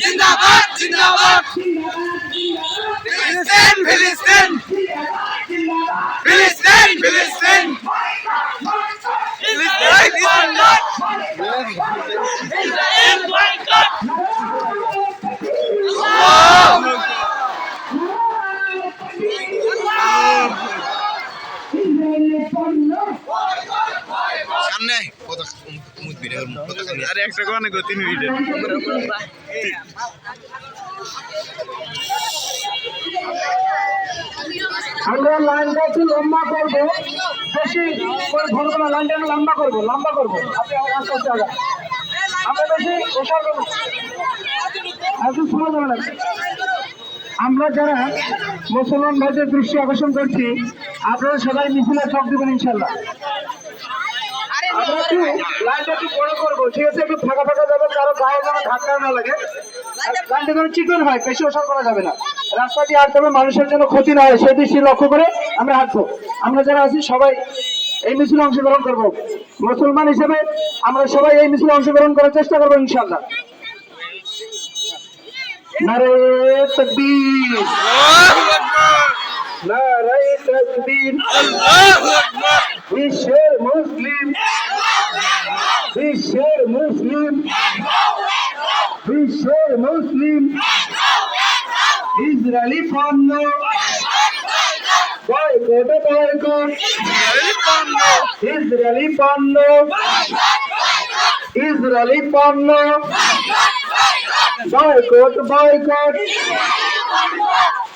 জিন্দাবাদ জিন্দাবাদ ফিলিস্তিন ফিলিস্তিন ফিলিস্তিন ফিলিস্তিন ইসরায়েল বয়কট সামনে আরে একটা কোনে গো 3 মিনিট আমরা লাইনটা একটু লম্বা করবো, বেশি করে ঘন ঘন লাইনটা লম্বা করবো আপনি আমরা বেশি ওষা করবো একটু শোনা যাবে না। আমরা যারা মুসলমান ভাইদের দৃষ্টি আকর্ষণ করছি, আপনারা সবাই মিছিলে যোগ দেবেন ইনশাল্লাহ। আমরা একটু লাইনটা একটু বড় করবো, ঠিক আছে? একটু ফাঁকা ফাঁকা যাবে, কারো গায়ে যেন ধাক্কা না লাগে। লাইনটা যেন চিকন হয়, বেশি ওষা করা যাবে না। রাস্তা দিয়ে হাঁটতে হবে, মানুষের জন্য ক্ষতি না হয় সেই দৃষ্টি লক্ষ্য করে আমরা হাঁটবো। আমরা যারা আছি সবাই এই মিছিলে অংশগ্রহণ করব। মুসলমান হিসেবে আমরা সবাই এই মিছিলে অংশগ্রহণ করার চেষ্টা করবো ইনশাল্লাহ। নারে তাকবীর, নারে তাকবীর, আল্লাহু আকবার বিশ্বের মুসলিম, বিশ্বের মুসলিম, বিশ্বের মুসলিম, ইসরায়েলি পণ্য বয়কট বয়কট, ইসরায়েলি পণ্য, ইসরায়েলি পণ্য বয়কট বয়কট,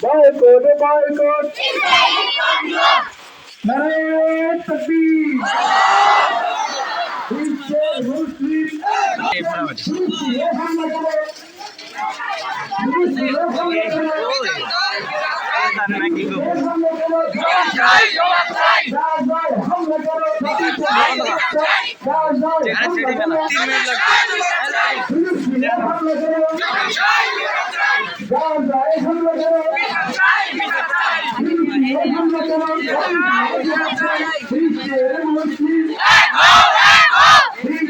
বয়কট বয়কট, নারে তাকবীর, বিশ্বের মুসলিম, বিশ্বে হামলা করে, বিশ্বে হামলা করে,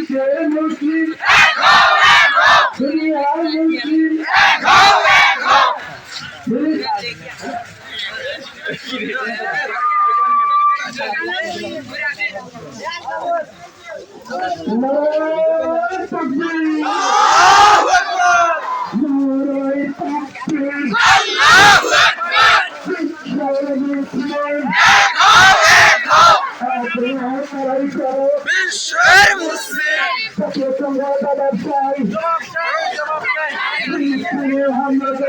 বিশ্বের মুসলিম হামলা